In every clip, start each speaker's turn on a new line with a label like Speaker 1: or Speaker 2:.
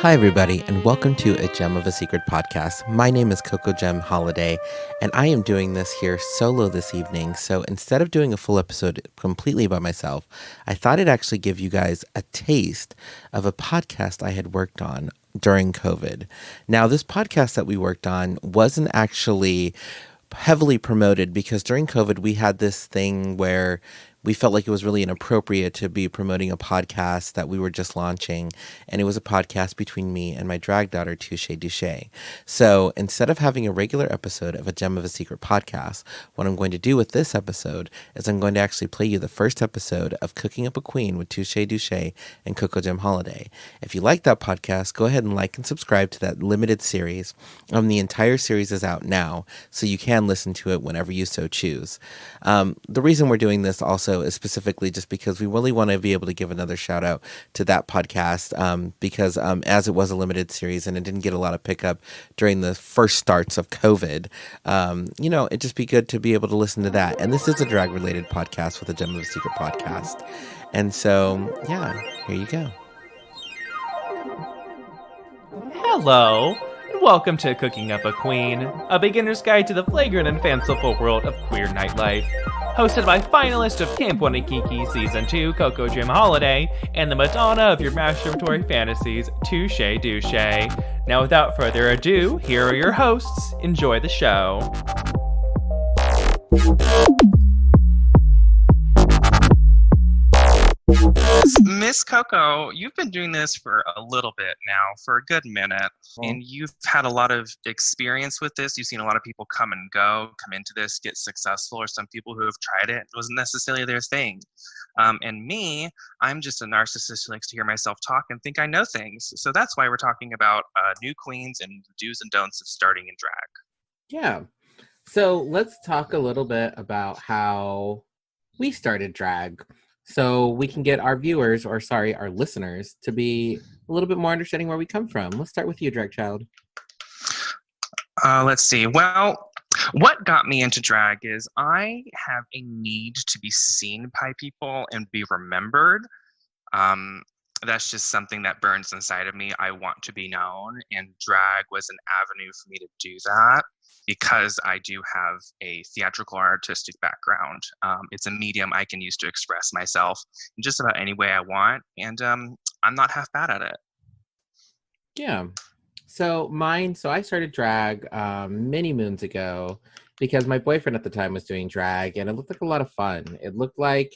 Speaker 1: Hi, everybody, and welcome to A Gem of a Secret podcast. My name is Coco Jem Holiday, and I am doing this here solo this evening. So instead of doing a full episode completely by myself, I thought I'd actually give you guys a taste of a podcast I had worked on during COVID. Now, this podcast that we worked on wasn't actually heavily promoted because during COVID, we had this thing where we felt like it was really inappropriate to be promoting a podcast that we were just launching. And it was a podcast between me and my drag daughter, Touche Douche. So instead of having a regular episode of A Gem of a Secret podcast, what I'm going to do with this episode is I'm going to actually play you the first episode of Cooking Up a Queen with Touche Douche and Coco Jem Holiday. If you like that podcast, go ahead and like and subscribe to that limited series. The entire series is out now, so you can listen to it whenever you so choose. The reason we're doing this also is specifically just because we really want to be able to give another shout out to that podcast because as it was a limited series and it didn't get a lot of pickup during the first starts of COVID, it'd just be good to be able to listen to that. And this is a drag related podcast with a Gem of a Secret podcast. And so, yeah, here you go.
Speaker 2: Hello, and welcome to Cooking Up a Queen, a beginner's guide to the flagrant and fanciful world of queer nightlife. Hosted by finalist of Camp 1 and Kinky Season 2, Coco Jem Holiday, and the Madonna of your masturbatory fantasies, Touche Douche. Now without further ado, here are your hosts. Enjoy the show.
Speaker 3: Miss Coco, you've been doing this for a little bit now, for a good minute, and you've had a lot of experience with this. You've seen a lot of people come and go, come into this, get successful, or some people who have tried it. It wasn't necessarily their thing. And me, I'm just a narcissist who likes to hear myself talk and think I know things. So that's why we're talking about new queens and do's and don'ts of starting in drag.
Speaker 1: Yeah. So let's talk a little bit about how we started drag, so we can get our viewers, our listeners, to be a little bit more understanding where we come from. Let's start with you, drag child.
Speaker 3: Let's see. Well, what got me into drag is I have a need to be seen by people and be remembered. That's just something that burns inside of me. I want to be known, and drag was an avenue for me to do that because I do have a theatrical or artistic background. It's a medium I can use to express myself in just about any way I want, and I'm not half bad at it.
Speaker 1: Yeah. So I started drag many moons ago because my boyfriend at the time was doing drag, and it looked like a lot of fun. It looked like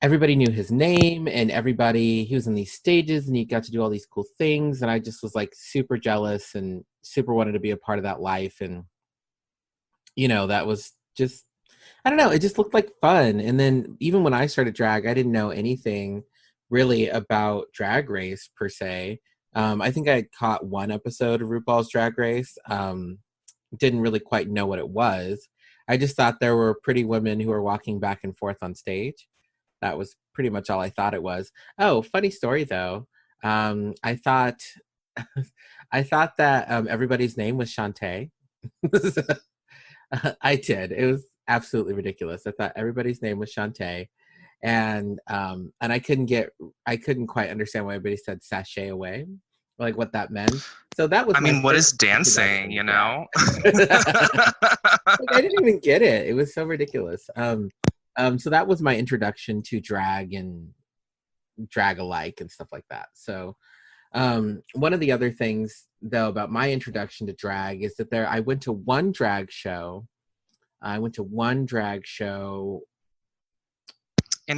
Speaker 1: everybody knew his name, and he was in these stages, and he got to do all these cool things, and I just was like super jealous and super wanted to be a part of that life. And that was just, I don't know, it just looked like fun. And then even when I started drag, I didn't know anything really about Drag Race per se. I think I caught one episode of RuPaul's Drag Race. Didn't really quite know what it was. I just thought there were pretty women who were walking back and forth on stage. That was pretty much all I thought it was. Oh, funny story though. I thought that everybody's name was Shantae. I did. It was absolutely ridiculous. I thought everybody's name was Shantae, and I couldn't quite understand why everybody said sashay away, like what that meant. So that was.
Speaker 3: What is dancing? I
Speaker 1: didn't even get it. It was so ridiculous. So that was my introduction to drag and drag alike and stuff like that. So one of the other things though about my introduction to drag is that I went to one drag show. And
Speaker 3: it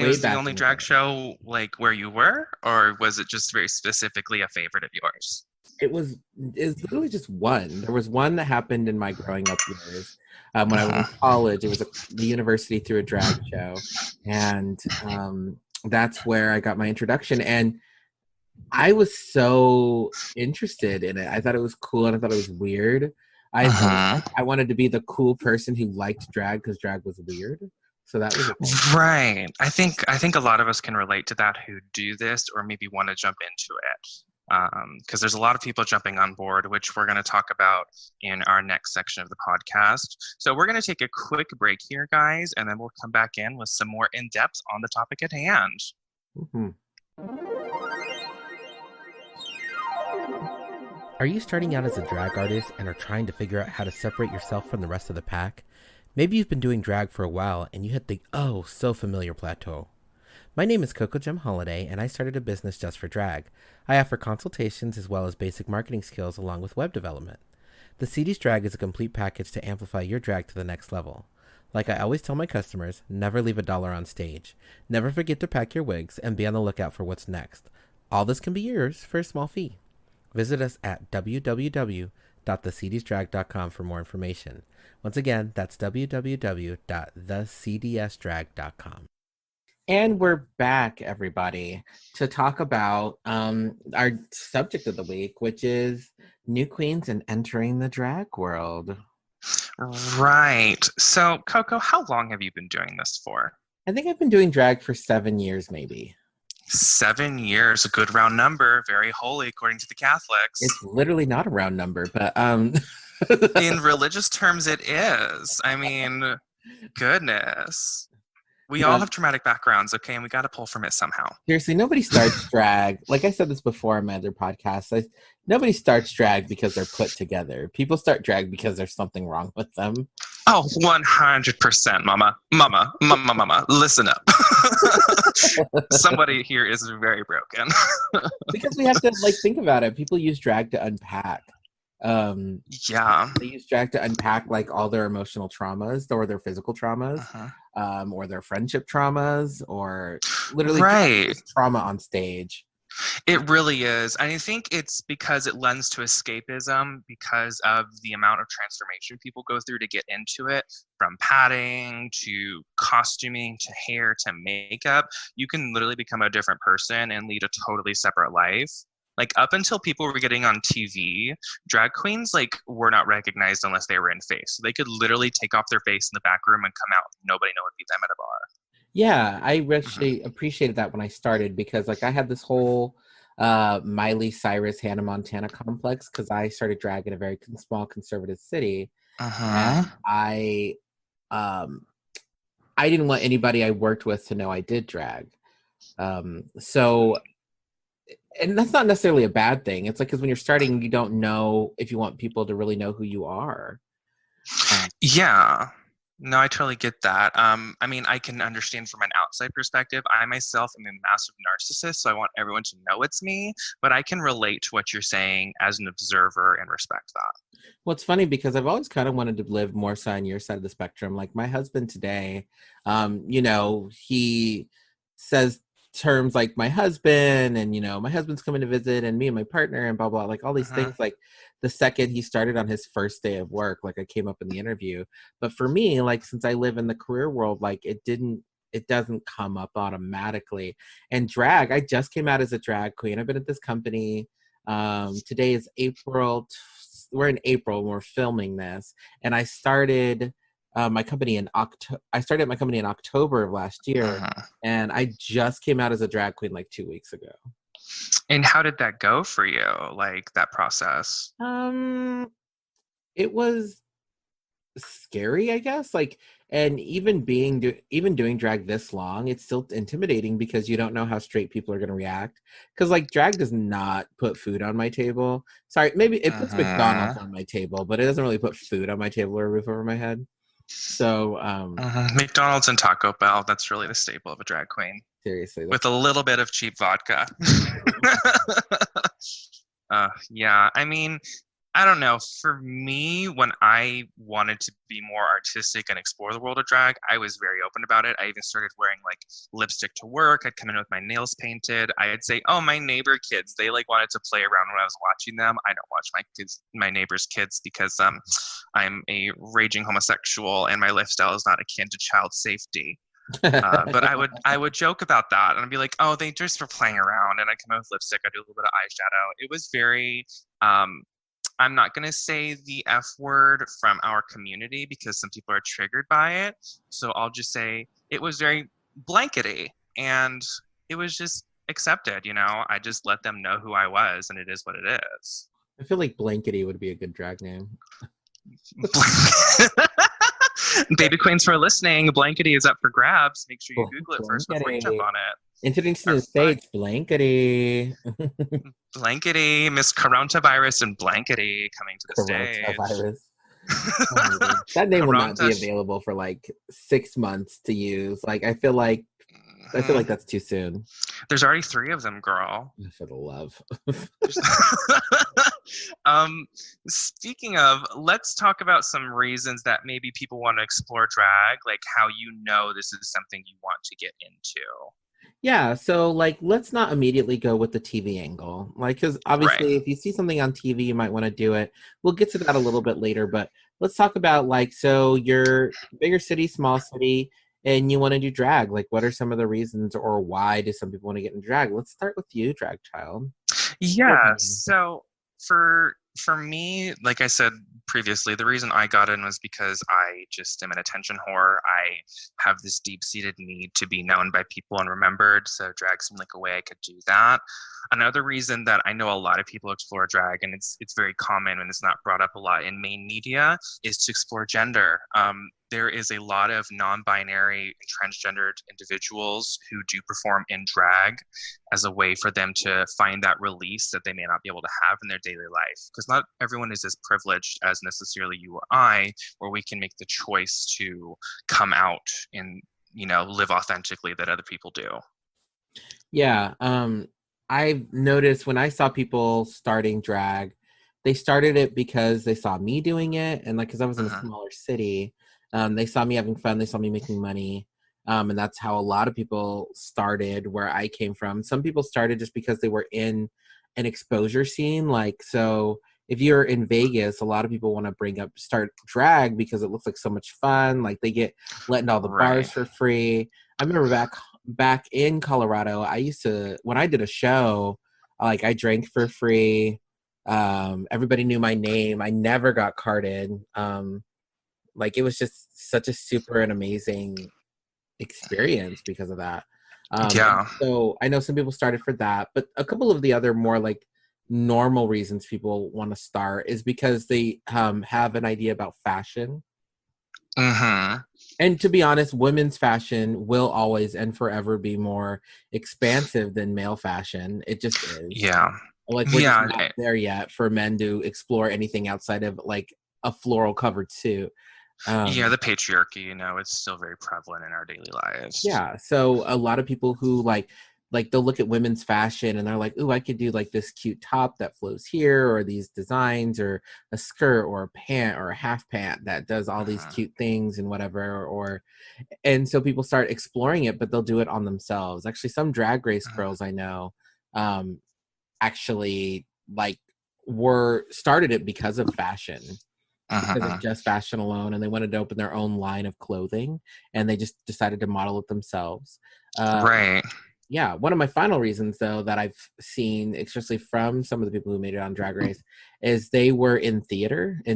Speaker 3: was the only drag show like where you were, or was it just very specifically a favorite of yours?
Speaker 1: It's literally just one. There was one that happened in my growing up years. When I was in college, it was the university threw a drag show. And that's where I got my introduction. And I was so interested in it. I thought it was cool and I thought it was weird. I wanted to be the cool person who liked drag because drag was weird. So that was
Speaker 3: right. I think a lot of us can relate to that who do this or maybe want to jump into it. Because there's a lot of people jumping on board, which we're going to talk about in our next section of the podcast. So we're going to take a quick break here, guys, and then we'll come back in with some more in-depth on the topic at hand.
Speaker 1: Mm-hmm. Are you starting out as a drag artist and are trying to figure out how to separate yourself from the rest of the pack? Maybe you've been doing drag for a while and you hit the oh so familiar plateau. My name is Coco Jem Holiday and I started a business just for drag. I offer consultations as well as basic marketing skills along with web development. The CD's Drag is a complete package to amplify your drag to the next level. Like I always tell my customers, never leave a dollar on stage. Never forget to pack your wigs and be on the lookout for what's next. All this can be yours for a small fee. Visit us at www.thecdsdrag.com for more information. Once again, that's www.thecdsdrag.com. And we're back, everybody, to talk about our subject of the week, which is new queens and entering the drag world.
Speaker 3: Right. So, Coco, how long have you been doing this for?
Speaker 1: I think I've been doing drag for 7 years, maybe.
Speaker 3: 7 years, a good round number, very holy according to the Catholics.
Speaker 1: It's literally not a round number, but
Speaker 3: in religious terms, it is. I mean, goodness. We all have traumatic backgrounds, okay, and we got to pull from it somehow.
Speaker 1: Seriously, nobody starts drag. Like I said this before on my other podcast, nobody starts drag because they're put together. People start drag because there's something wrong with them.
Speaker 3: Oh, 100%, mama. Mama, listen up. Somebody here is very broken.
Speaker 1: Because we have to, think about it. People use drag to unpack.
Speaker 3: Yeah.
Speaker 1: They use drag to unpack, all their emotional traumas or their physical traumas, or their friendship traumas, or literally just trauma on stage.
Speaker 3: It really is. And I think it's because it lends to escapism because of the amount of transformation people go through to get into it, from padding to costuming to hair to makeup. You can literally become a different person and lead a totally separate life. Up until people were getting on TV, drag queens, were not recognized unless they were in face. So they could literally take off their face in the back room and come out. Nobody know it would be them at a bar.
Speaker 1: Yeah, I actually appreciated that when I started because, I had this whole Miley Cyrus, Hannah Montana complex because I started drag in a very small conservative city. And I didn't want anybody I worked with to know I did drag. And that's not necessarily a bad thing. It's because when you're starting, you don't know if you want people to really know who you are.
Speaker 3: Yeah. No, I totally get that. I mean, I can understand from an outside perspective. I myself am a massive narcissist, so I want everyone to know it's me. But I can relate to what you're saying as an observer and respect that.
Speaker 1: Well, it's funny because I've always kind of wanted to live more so on your side of the spectrum. Like my husband today, he says terms like my husband and my husband's coming to visit and me and my partner and blah blah, all these things. The second he started on his first day of work, I came up in the interview. But for me, since I live in the career world, it doesn't come up automatically. And drag, I just came out as a drag queen. I've been at this company, today is April, we're in April and we're filming this, and I started my company in October of last year, and I just came out as a drag queen 2 weeks ago.
Speaker 3: And how did that go for you? That process?
Speaker 1: It was scary, I guess. And even doing drag this long, it's still intimidating because you don't know how straight people are going to react. Because drag does not put food on my table. Sorry, maybe it puts McDonald's on my table, but it doesn't really put food on my table or a roof over my head. So
Speaker 3: McDonald's and Taco Bell, that's really the staple of a drag queen.
Speaker 1: Seriously.
Speaker 3: With a little bit of cheap vodka. Yeah, I mean, I don't know. For me, when I wanted to be more artistic and explore the world of drag, I was very open about it. I even started wearing lipstick to work. I'd come in with my nails painted. I'd say, oh, my neighbor kids, they wanted to play around when I was watching them. I don't watch my neighbor's kids because I'm a raging homosexual and my lifestyle is not akin to child safety. But I would joke about that and I'd be like, oh, they just were playing around, and I'd come in with lipstick. I'd do a little bit of eyeshadow. It was very I'm not going to say the F word from our community because some people are triggered by it. So I'll just say it was very blankety and it was just accepted. I just let them know who I was, and it is what it is.
Speaker 1: I feel like Blankety would be a good drag name.
Speaker 3: Baby queens for listening, Blankety is up for grabs. Make sure you Google it first before you jump
Speaker 1: Blankety.
Speaker 3: on it.
Speaker 1: Introducing
Speaker 3: Our
Speaker 1: the
Speaker 3: fun
Speaker 1: States, Blankety.
Speaker 3: Blankety, Miss Coronavirus and Blankety coming to the stage.
Speaker 1: Coronavirus. Oh my God. That name will not
Speaker 3: Corona.
Speaker 1: be available for like 6 months to use. Like I feel like that's too soon.
Speaker 3: There's already 3 of them, girl.
Speaker 1: For the love.
Speaker 3: Speaking of, let's talk about some reasons that maybe people want to explore drag, like how you know this is something you want to get into.
Speaker 1: Yeah, so like let's not immediately go with the TV angle. Like cuz
Speaker 3: Right.
Speaker 1: obviously if you see something on TV you might want to do it. We'll get to that a little bit later, but let's talk about like so you're bigger city, small city and you want to do drag. Like what are some of the reasons or why do some people want to get into drag? Let's start with you, drag child. Your
Speaker 3: Yeah,
Speaker 1: opinion.
Speaker 3: so for me, like I said previously, the reason I got in was because I just am an attention whore. I have this deep-seated need to be known by people and remembered, so drag seemed like a way I could do that. Another reason that I know a lot of people explore drag, and it's very common and it's not brought up a lot in main media, is to explore gender. There is a lot of non-binary and transgendered individuals who do perform in drag as a way for them to find that release that they may not be able to have in their daily life. Because not everyone is as privileged as necessarily you or I, where we can make the choice to come out and, live authentically that other people do.
Speaker 1: Yeah, I've noticed when I saw people starting drag, they started it because they saw me doing it and like cuz I was in a
Speaker 3: Uh-huh.
Speaker 1: smaller city. They saw me having fun, they saw me making money. And that's how a lot of people started where I came from. Some people started just because they were in an exposure scene. Like, so if you're in Vegas, a lot of people want to start drag because it looks like so much fun. Like they get let into all the
Speaker 3: Right.
Speaker 1: bars for free. I remember back in Colorado, I used to when I did a show, like I drank for free. Everybody knew my name. I never got carded. Like it was just such a super and amazing experience because of that. And
Speaker 3: Yeah.
Speaker 1: so I know some people started for that, but a couple of the other more like normal reasons people want to start is because they have an idea about fashion.
Speaker 3: Mm-hmm.
Speaker 1: And to be honest, women's fashion will always and forever be more expansive than male fashion. It just is.
Speaker 3: Yeah.
Speaker 1: Like we're just
Speaker 3: Yeah.
Speaker 1: not there yet for men to explore anything outside of like a floral covered suit.
Speaker 3: Yeah,
Speaker 1: Um,
Speaker 3: the patriarchy, it's still very prevalent in our daily lives.
Speaker 1: Yeah. So a lot of people who like they'll look at women's fashion and they're like, "Ooh, I could do like this cute top that flows here or these designs or a skirt or a pant or a half pant that does all these
Speaker 3: Uh-huh.
Speaker 1: cute things and whatever or and so people start exploring it, but they'll do it on themselves. Actually, some drag race
Speaker 3: Uh-huh.
Speaker 1: girls I know um actually like were started it because of
Speaker 3: Uh-huh.
Speaker 1: just fashion alone, and they wanted to open their own line of clothing, and they just decided to model it themselves. Uh,
Speaker 3: Right.
Speaker 1: yeah, one of my final reasons, though, that I've seen, especially from some of the people who made it on Drag Race, is they were in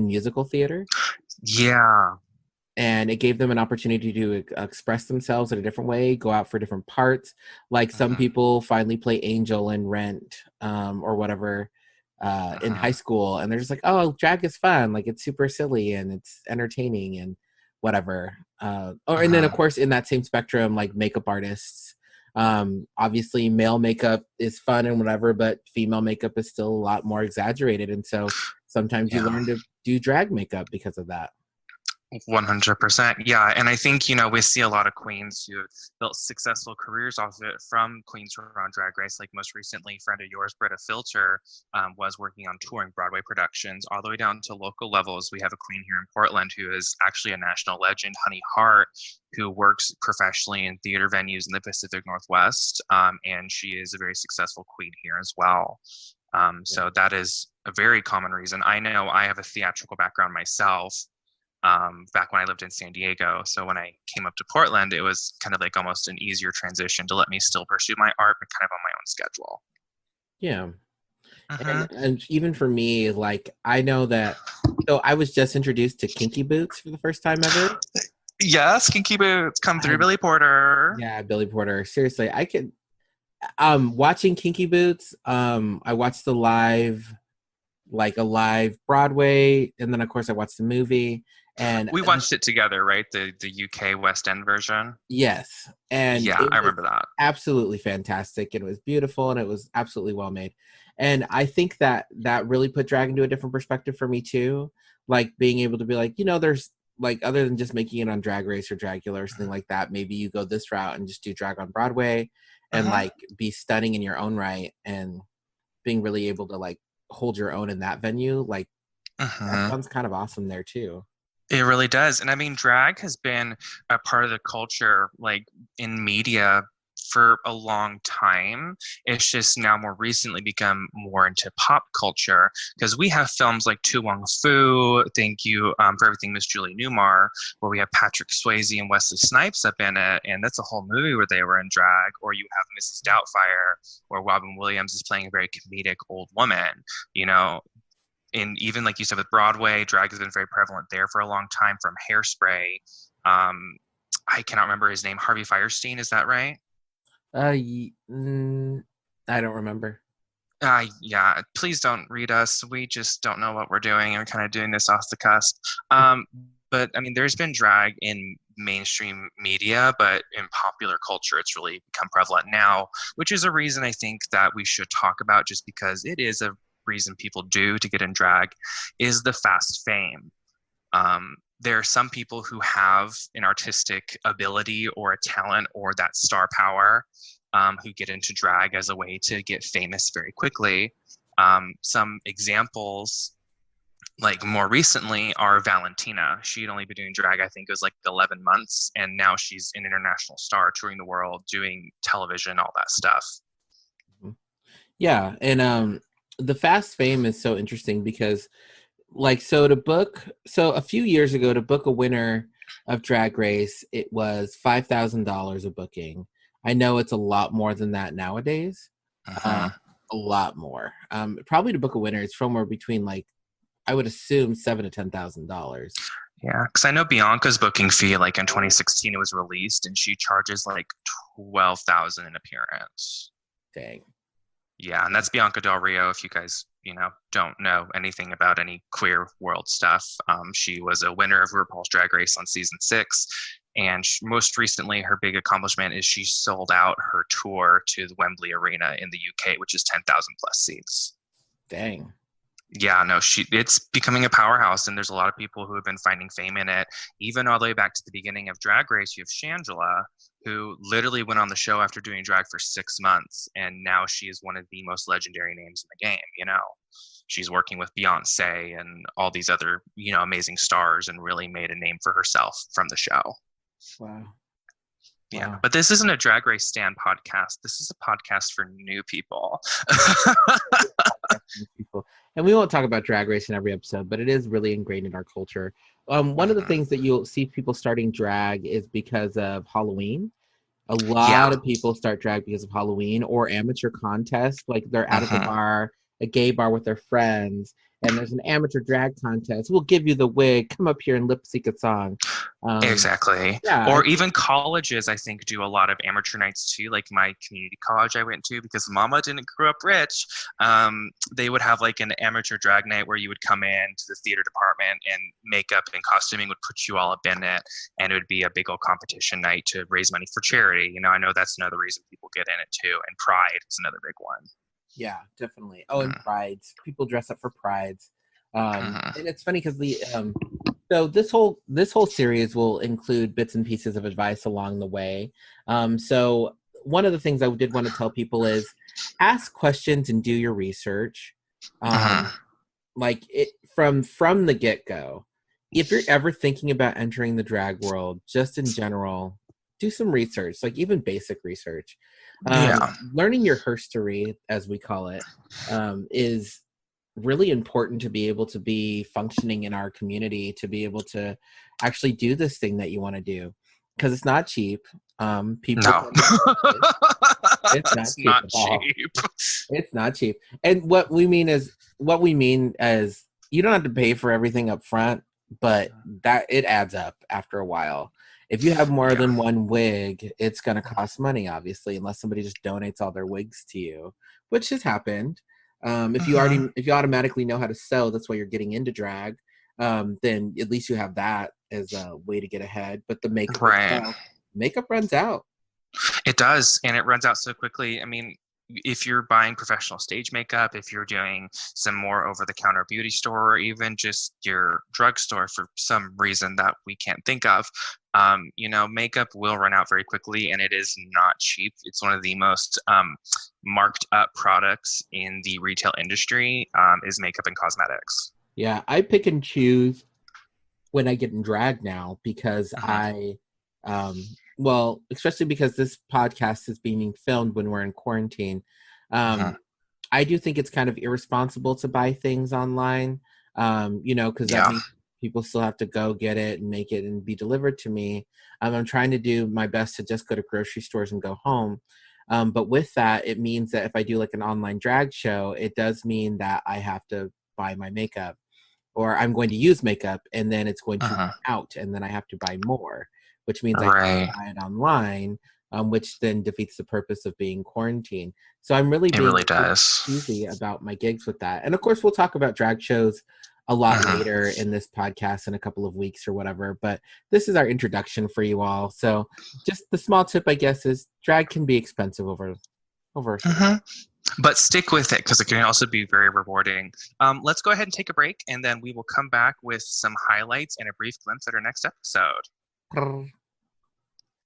Speaker 1: musical theater,
Speaker 3: Yeah.
Speaker 1: and it gave them an opportunity to express themselves in a different way, go out for different parts. Like some
Speaker 3: Uh-huh.
Speaker 1: people finally play Angel in Rent or whatever in high
Speaker 3: Uh-huh.
Speaker 1: school, and they're just like, "Oh, drag is fun! Like it's super silly and it's entertaining and whatever." And then of
Speaker 3: Uh-huh.
Speaker 1: course in that same spectrum, like makeup artists. Obviously, male makeup is fun and whatever, but female makeup is still a lot more exaggerated, and so sometimes you
Speaker 3: Yeah.
Speaker 1: learn to do drag makeup because of that.
Speaker 3: 100%. Yeah. And I think, we see a lot of queens who have built successful careers off of it from queens who are on Drag Race. Like most recently, friend of yours, Britta Filter, was working on touring Broadway productions all the way down to local levels. We have a queen here in Portland who is actually a national legend, Honey Hart, who works professionally in theater venues in the Pacific Northwest. And she is a very successful queen here as well.
Speaker 1: Yeah.
Speaker 3: So that is a very common reason. I know I have a theatrical background myself back when I lived in San Diego. So when I came up to Portland, it was kind of like almost an easier transition to let me still pursue my art, but kind of on my own schedule.
Speaker 1: Yeah.
Speaker 3: Uh-huh.
Speaker 1: And even for me, like I know that so I was just introduced to Kinky Boots for the first time ever.
Speaker 3: Yes, Kinky Boots come through
Speaker 1: I
Speaker 3: Billy Porter.
Speaker 1: Yeah, Billy Porter. Seriously, I could watching Kinky Boots, I watched a live Broadway, and then of course I watched the movie. And
Speaker 3: We watched it together, right? The UK West End version.
Speaker 1: yes, and
Speaker 3: Yeah,
Speaker 1: it
Speaker 3: I
Speaker 1: was
Speaker 3: remember that.
Speaker 1: absolutely fantastic. And it was beautiful, and it was absolutely well made. And I think that that really put drag into a different perspective for me too. Like being able to be like, there's like other than just making it on Drag Race or Dragula or something like that, maybe you go this route and just do drag on Broadway and
Speaker 3: Uh-huh.
Speaker 1: like be stunning in your own right and being really able to like hold your own in that venue. Like that
Speaker 3: Uh-huh.
Speaker 1: sounds kind of awesome there too.
Speaker 3: It really does. And I mean, drag has been a part of the culture, like in media for a long time. It's just now more recently become more into pop culture because we have films like Tu Wong Fu, Thank You for Everything, Miss Julie Newmar, where we have Patrick Swayze and Wesley Snipes up in it. And that's a whole movie where they were in drag. Or you have Mrs. Doubtfire, where Robin Williams is playing a very comedic old woman, you know, and even like you said with Broadway, drag has been very prevalent there for a long time. From Hairspray, I cannot remember his name. Harvey Firestein, is that right?
Speaker 1: I don't remember.
Speaker 3: Yeah. Please don't read us. We just don't know what we're doing, and we're kind of doing this off the cusp. But I mean, there's been drag in mainstream media, but in popular culture, it's really become prevalent now, which is a reason I think that we should talk about, just because it is a reason people do to get in drag, is the fast fame. There are some people who have an artistic ability or a talent or that star power, who get into drag as a way to get famous very quickly. Some examples, like more recently, are Valentina. She had only been doing drag, I think it was like 11 months, and now she's an international star, touring the world, doing television, all that stuff.
Speaker 1: Yeah, and the fast fame is so interesting because like so a few years ago to book a winner of Drag Race, it was $5,000 a booking. I know it's a lot more than that nowadays.
Speaker 3: Uh-huh.
Speaker 1: A lot more. Probably to book a winner, it's somewhere between like I would assume $7,000 to $10,000.
Speaker 3: Yeah, because I know Bianca's booking fee, like in 2016, it was released, and she charges like 12,000 an appearance.
Speaker 1: Dang.
Speaker 3: Yeah, and that's Bianca Del Rio. If you guys, don't know anything about any queer world stuff, she was a winner of RuPaul's Drag Race on season 6, and most recently, her big accomplishment is she sold out her tour to the Wembley Arena in the UK, which is 10,000 plus seats.
Speaker 1: Dang.
Speaker 3: Yeah, no, it's becoming a powerhouse, and there's a lot of people who have been finding fame in it. Even all the way back to the beginning of Drag Race, you have Shangela, who literally went on the show after doing drag for 6 months, and now she is one of the most legendary names in the game. She's working with Beyonce and all these other, amazing stars, and really made a name for herself from the show.
Speaker 1: Wow.
Speaker 3: Yeah,
Speaker 1: Wow.
Speaker 3: but this isn't a Drag Race Stan podcast. This is a podcast for new people.
Speaker 1: People. And we won't talk about Drag Race in every episode, but it is really ingrained in our culture. One of the things that you'll see people starting drag is because of Halloween. A lot of people start drag because of Halloween or amateur contests. Like they're out at the bar, a gay bar with their friends, and there's an amateur drag contest. We'll give you the wig. Come up here and lip sync a song.
Speaker 3: Exactly.
Speaker 1: Yeah.
Speaker 3: Or even colleges, I think, do a lot of amateur nights too. Like my community college I went to, because mama didn't grow up rich, they would have like an amateur drag night where you would come in to the theater department, and makeup and costuming would put you all up in it. And it would be a big old competition night to raise money for charity. I know that's another reason people get in it too. And Pride is another big one.
Speaker 1: Yeah, definitely. Oh, and prides. People dress up for prides. And it's funny because so this whole series will include bits and pieces of advice along the way. So one of the things I did want to tell people is ask questions and do your research. Like it from the get-go. If you're ever thinking about entering the drag world, just in general, do some research, like even basic research. Learning your herstory, as we call it, is really important to be able to be functioning in our community, to be able to actually do this thing that you want to do, because it's not cheap. People, it's not cheap. It's not cheap. And what we mean is you don't have to pay for everything up front, but that it adds up after a while. If you have more than one wig, it's going to cost money, obviously, unless somebody just donates all their wigs to you, which has happened. If you automatically know how to sew, that's why you're getting into drag. Then at least you have that as a way to get ahead. But the makeup
Speaker 3: Right.
Speaker 1: itself, makeup runs out.
Speaker 3: It does, and it runs out so quickly. I mean, if you're buying professional stage makeup, if you're doing some more over-the-counter beauty store, or even just your drugstore for some reason that we can't think of, makeup will run out very quickly, and it is not cheap. It's one of the most marked up products in the retail industry, is makeup and cosmetics.
Speaker 1: Yeah, I pick and choose when I get in drag now because especially because this podcast is being filmed when we're in quarantine. I do think it's kind of irresponsible to buy things online, because that means people still have to go get it and make it and be delivered to me. I'm trying to do my best to just go to grocery stores and go home. But with that, it means that if I do like an online drag show, it does mean that I have to buy my makeup, or I'm going to use makeup and then it's going to run out and then I have to buy more, which means I have to buy it online, which then defeats the purpose of being quarantined. So I'm really being easy about my gigs with that. And of course, we'll talk about drag shows a lot later in this podcast in a couple of weeks or whatever, but this is our introduction for you all. So just the small tip, I guess, is drag can be expensive over.
Speaker 3: But stick with it because it can also be very rewarding. Let's go ahead and take a break, and then we will come back with some highlights and a brief glimpse at our next episode.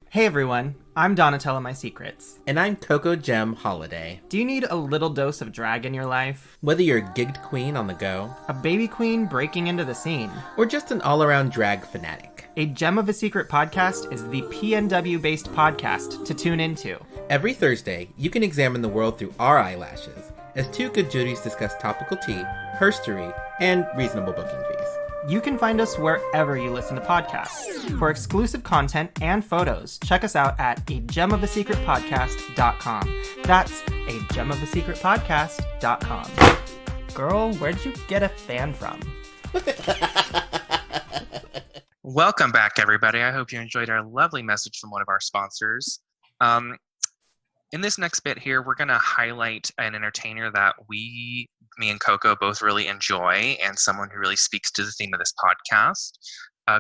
Speaker 4: Hey everyone, I'm Donatella My Secrets.
Speaker 1: And I'm Coco Jem Holiday.
Speaker 4: Do you need a little dose of drag in your life?
Speaker 1: Whether you're a gigged queen on the go,
Speaker 4: a baby queen breaking into the scene,
Speaker 1: or just an all-around drag fanatic,
Speaker 4: A Gem of a Secret podcast is the PNW-based podcast to tune into.
Speaker 1: Every Thursday, you can examine the world through our eyelashes as two good Judies discuss topical tea, herstory, and reasonable booking fees.
Speaker 4: You can find us wherever you listen to podcasts. For exclusive content and photos, check us out at agemofasecretpodcast.com. That's agemofasecretpodcast.com. Girl, where'd you get a fan from?
Speaker 3: Welcome back, everybody. I hope you enjoyed our lovely message from one of our sponsors. In this next bit here, we're going to highlight an entertainer that me and Coco both really enjoy, and someone who really speaks to the theme of this podcast.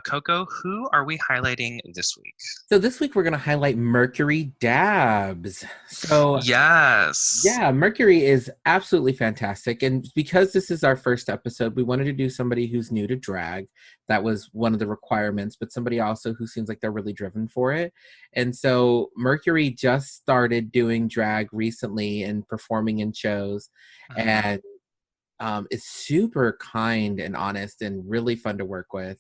Speaker 3: Coco, who are we highlighting this week?
Speaker 1: So this week we're going to highlight Mercury Dabs. So
Speaker 3: yes.
Speaker 1: Yeah, Mercury is absolutely fantastic. And because this is our first episode, we wanted to do somebody who's new to drag. That was one of the requirements, but somebody also who seems like they're really driven for it. And so Mercury just started doing drag recently and performing in shows. And is super kind and honest and really fun to work with.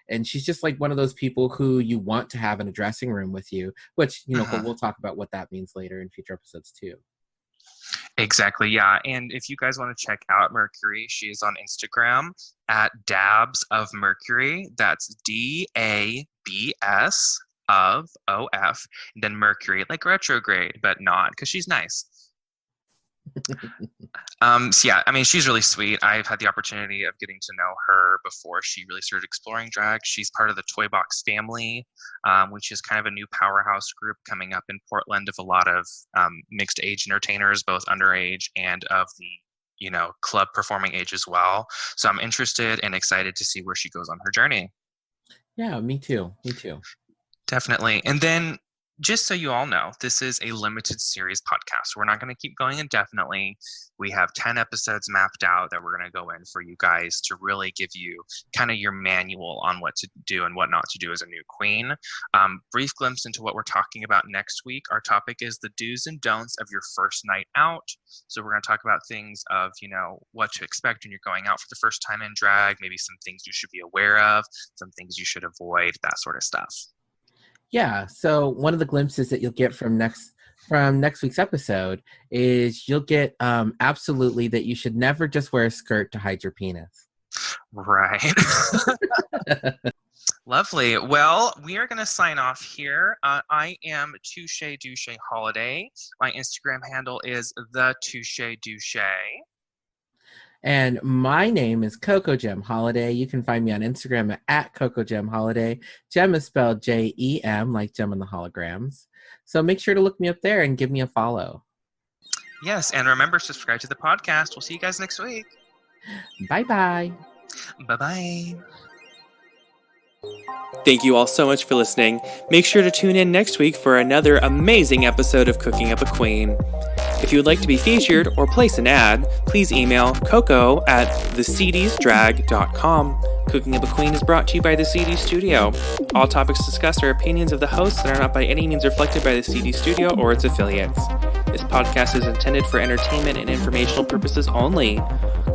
Speaker 1: And she's just like one of those people who you want to have in a dressing room with you, which, but we'll talk about what that means later in future episodes too.
Speaker 3: Exactly, yeah. And if you guys want to check out Mercury, she is on Instagram at Dabs of Mercury. That's DABS of OF, and then Mercury, like retrograde, but not, because she's nice. So yeah, I mean, she's really sweet. I've had the opportunity of getting to know her before she really started exploring drag. She's part of the Toy Box family, which is kind of a new powerhouse group coming up in Portland of a lot of mixed age entertainers, both underage and of the club performing age as well. So I'm interested and excited to see where she goes on her journey.
Speaker 1: Yeah, me too.
Speaker 3: Definitely. And then, just so you all know, this is a limited series podcast. We're not going to keep going indefinitely. We have 10 episodes mapped out that we're going to go in for you guys to really give you kind of your manual on what to do and what not to do as a new queen. Brief glimpse into what we're talking about next week. Our topic is the do's and don'ts of your first night out. So we're going to talk about things of, what to expect when you're going out for the first time in drag, maybe some things you should be aware of, some things you should avoid, that sort of stuff.
Speaker 1: Yeah, so one of the glimpses that you'll get from next week's episode is you'll get absolutely that you should never just wear a skirt to hide your penis.
Speaker 3: Right. Lovely. Well, we are going to sign off here. I am Touche Douche Holiday. My Instagram handle is the Touche Douche.
Speaker 1: And my name is Coco Jem Holiday. You can find me on Instagram at Coco Jem Holiday. Jem is spelled Jem, like Jem in the holograms. So make sure to look me up there and give me a follow.
Speaker 3: Yes, and remember, subscribe to the podcast. We'll see you guys next week.
Speaker 1: Bye-bye.
Speaker 3: Bye-bye.
Speaker 5: Thank you all so much for listening. Make sure to tune in next week for another amazing episode of Cooking Up a Queen. If you would like to be featured or place an ad, please email coco@thecdsdrag.com. Cooking Up a Queen is brought to you by the CD Studio. All topics discussed are opinions of the hosts and are not by any means reflected by the CD Studio or its affiliates. This podcast is intended for entertainment and informational purposes only.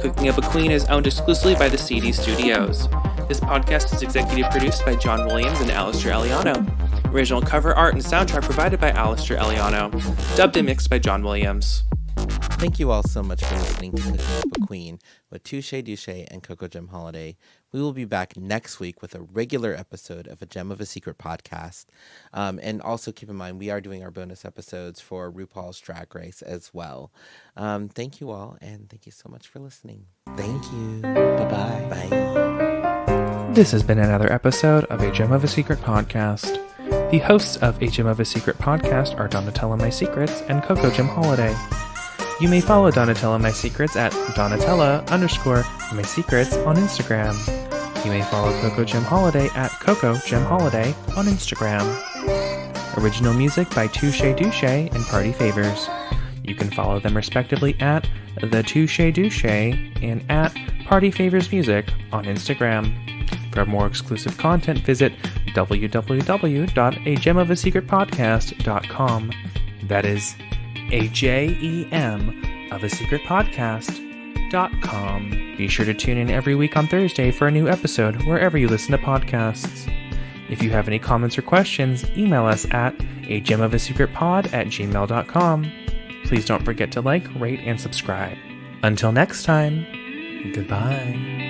Speaker 5: Cooking Up a Queen is owned exclusively by the CD Studios. This podcast is executive produced by John Williams and Alistair Eliano. Original cover art and soundtrack provided by Alistair Eliano. Dubbed and mixed by John Williams.
Speaker 1: Thank you all so much for listening to Cooking Up a Queen with Touche Douche and Coco Jem Holiday. We will be back next week with a regular episode of A Gem of a Secret podcast. And also keep in mind, we are doing our bonus episodes for RuPaul's Drag Race as well. Thank you all, and thank you so much for listening. Thank you. Bye-bye. Bye.
Speaker 2: This has been another episode of A Gem of a Secret podcast. The hosts of A Gem of a Secret podcast are Donatella My Secrets and Coco Jem Holiday. You may follow Donatella My Secrets at Donatella_My Secrets on Instagram. You may follow Coco Jem Holiday at Coco Jem Holiday on Instagram. Original music by Touche Douche and Party Favors. You can follow them respectively at The Touche Douche and at Party Favors Music on Instagram. For more exclusive content, visit www.agemofasecretpodcast.com. That is AJEM of a secret podcast.com. Be sure to tune in every week on Thursday for a new episode wherever you listen to podcasts. If you have any comments or questions, email us at agemofasecretpod@gmail.com. Please don't forget to like, rate, and subscribe. Until next time, goodbye.